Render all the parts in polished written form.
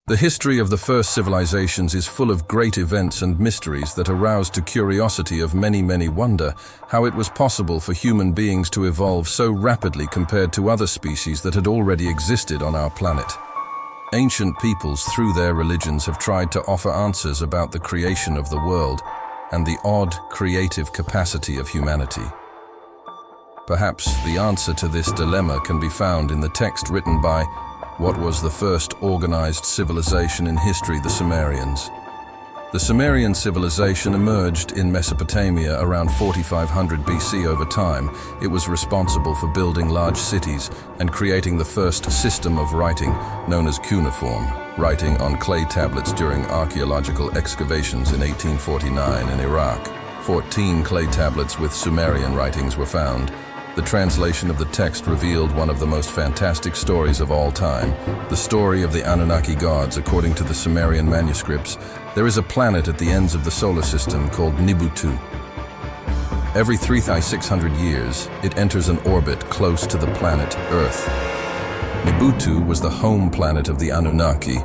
The history of the first civilizations is full of great events and mysteries that arouse to curiosity of many wonder how it was possible for human beings to evolve so rapidly compared to other species that had already existed on our planet. Ancient peoples, through their religions, have tried to offer answers about the creation of the world and the odd, creative capacity of humanity. Perhaps the answer to this dilemma can be found in the text written by what was the first organized civilization in history, the Sumerians. The Sumerian civilization emerged in Mesopotamia around 4500 BC. Over time, it was responsible for building large cities and creating the first system of writing, known as cuneiform, writing on clay tablets during archaeological excavations in 1849 in Iraq. 14 clay tablets with Sumerian writings were found. The translation of the text revealed one of the most fantastic stories of all time, the story of the Anunnaki gods. According to the Sumerian manuscripts, there is a planet at the ends of the solar system called Nibiru. Every 3,600 years, it enters an orbit close to the planet Earth. Nibiru was the home planet of the Anunnaki,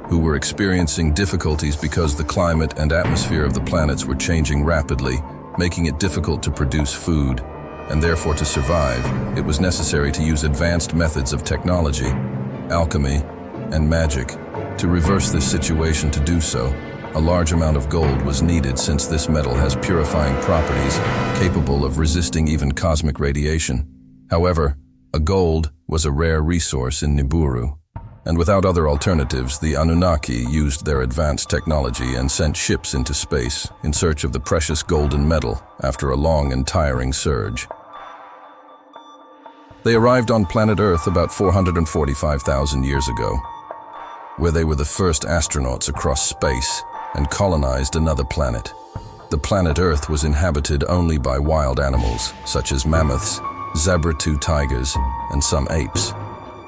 who were experiencing difficulties because the climate and atmosphere of the planets were changing rapidly, making it difficult to produce food. And therefore, to survive, it was necessary to use advanced methods of technology, alchemy, and magic. To reverse this situation, to do so, a large amount of gold was needed, since this metal has purifying properties capable of resisting even cosmic radiation. However, gold was a rare resource in Nibiru, and without other alternatives, the Anunnaki used their advanced technology and sent ships into space in search of the precious golden metal after a long and tiring surge. They arrived on planet Earth about 445,000 years ago, where they were the first astronauts across space and colonized another planet. The planet Earth was inhabited only by wild animals, such as mammoths, saber-tooth tigers, and some apes.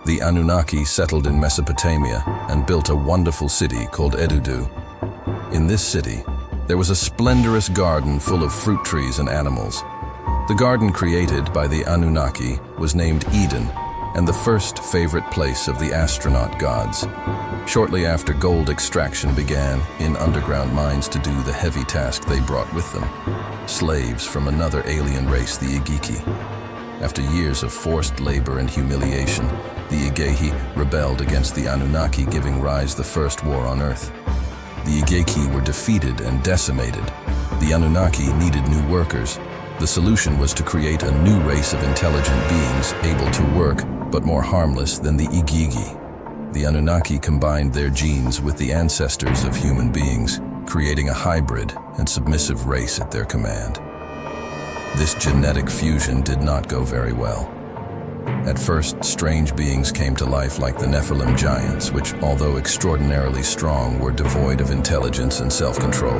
The Anunnaki settled in Mesopotamia and built a wonderful city called Enkidu. In this city, there was a splendorous garden full of fruit trees and animals. The garden created by the Anunnaki was named Eden, and the first favorite place of the astronaut gods. Shortly after, gold extraction began in underground mines to do the heavy task they brought with them, slaves from another alien race, the Igigi. After years of forced labor and humiliation, the Igigi rebelled against the Anunnaki, giving rise to the first war on Earth. The Igigi were defeated and decimated. The Anunnaki needed new workers. The solution was to create a new race of intelligent beings able to work, but more harmless than the Igigi. The Anunnaki combined their genes with the ancestors of human beings, creating a hybrid and submissive race at their command. This genetic fusion did not go very well. At first, strange beings came to life like the Nephilim giants, which, although extraordinarily strong, were devoid of intelligence and self-control.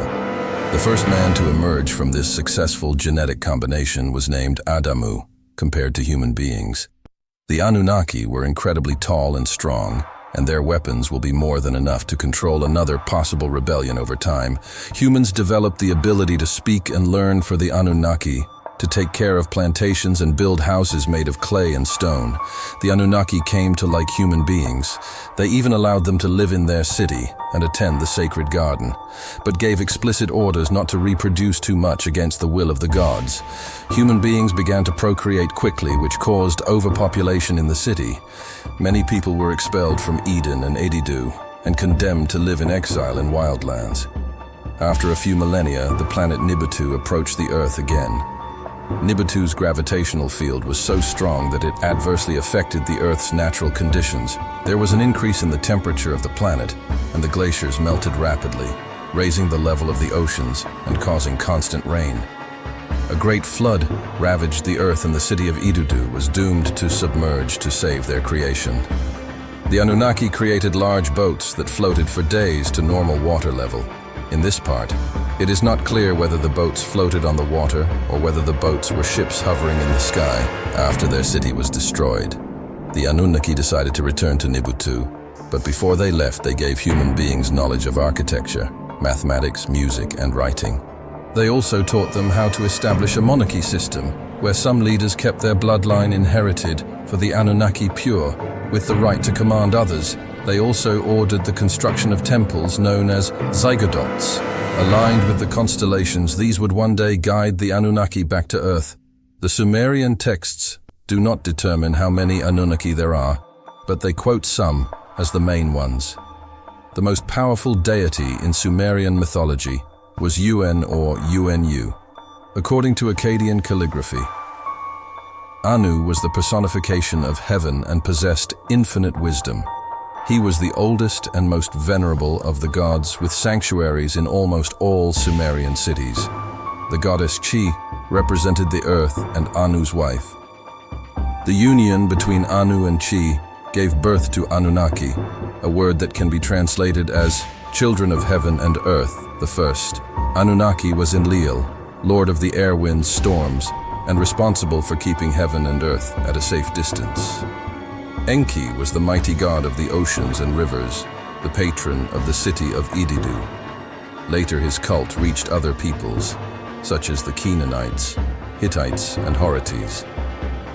The first man to emerge from this successful genetic combination was named Adamu, compared to human beings. The Anunnaki were incredibly tall and strong, and their weapons will be more than enough to control another possible rebellion over time. Humans developed the ability to speak and learn for the Anunnaki, to take care of plantations and build houses made of clay and stone. The Anunnaki came to like human beings. They even allowed them to live in their city and attend the sacred garden, but gave explicit orders not to reproduce too much against the will of the gods. Human beings began to procreate quickly, which caused overpopulation in the city. Many people were expelled from Eden and Enkidu and condemned to live in exile in wildlands. After a few millennia, the planet Nibiru approached the Earth again. Nibiru's gravitational field was so strong that it adversely affected the Earth's natural conditions. There was an increase in the temperature of the planet, and the glaciers melted rapidly, raising the level of the oceans and causing constant rain. A great flood ravaged the Earth, and the city of Enkidu was doomed to submerge to save their creation. The Anunnaki created large boats that floated for days to normal water level. In this part, it is not clear whether the boats floated on the water or whether the boats were ships hovering in the sky after their city was destroyed. The Anunnaki decided to return to Nibiru, but before they left, they gave human beings knowledge of architecture, mathematics, music, and writing. They also taught them how to establish a monarchy system, where some leaders kept their bloodline inherited for the Anunnaki pure, with the right to command others. They also ordered the construction of temples known as Ziggurats. Aligned with the constellations, these would one day guide the Anunnaki back to Earth. The Sumerian texts do not determine how many Anunnaki there are, but they quote some as the main ones. The most powerful deity in Sumerian mythology was UN or UNU. According to Akkadian calligraphy, Anu was the personification of heaven and possessed infinite wisdom. He was the oldest and most venerable of the gods, with sanctuaries in almost all Sumerian cities. The goddess Chi represented the earth and Anu's wife. The union between Anu and Chi gave birth to Anunnaki, a word that can be translated as children of heaven and earth, the first. Anunnaki was Enlil, lord of the air winds, storms, and responsible for keeping heaven and earth at a safe distance. Enki was the mighty god of the oceans and rivers, the patron of the city of Igigi. Later his cult reached other peoples, such as the Canaanites, Hittites, and Horites.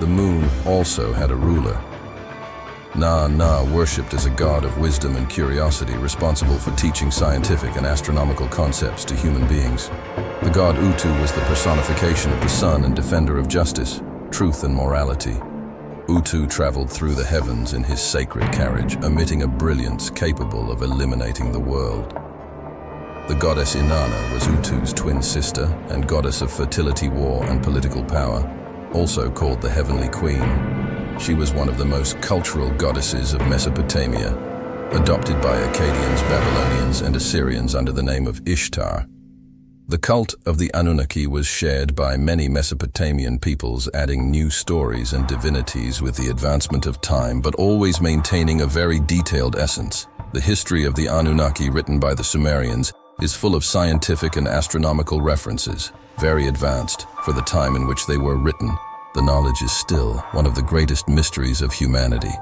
The moon also had a ruler. Na, worshipped as a god of wisdom and curiosity, responsible for teaching scientific and astronomical concepts to human beings. The god Utu was the personification of the sun and defender of justice, truth, and morality. Utu traveled through the heavens in his sacred carriage, emitting a brilliance capable of eliminating the world. The goddess Inanna was Utu's twin sister and goddess of fertility, war, and political power, also called the Heavenly Queen. She was one of the most cultural goddesses of Mesopotamia, adopted by Akkadians, Babylonians, and Assyrians under the name of Ishtar. The cult of the Anunnaki was shared by many Mesopotamian peoples, adding new stories and divinities with the advancement of time, but always maintaining a very detailed essence. The history of the Anunnaki, written by the Sumerians, is full of scientific and astronomical references, very advanced for the time in which they were written. The knowledge is still one of the greatest mysteries of humanity.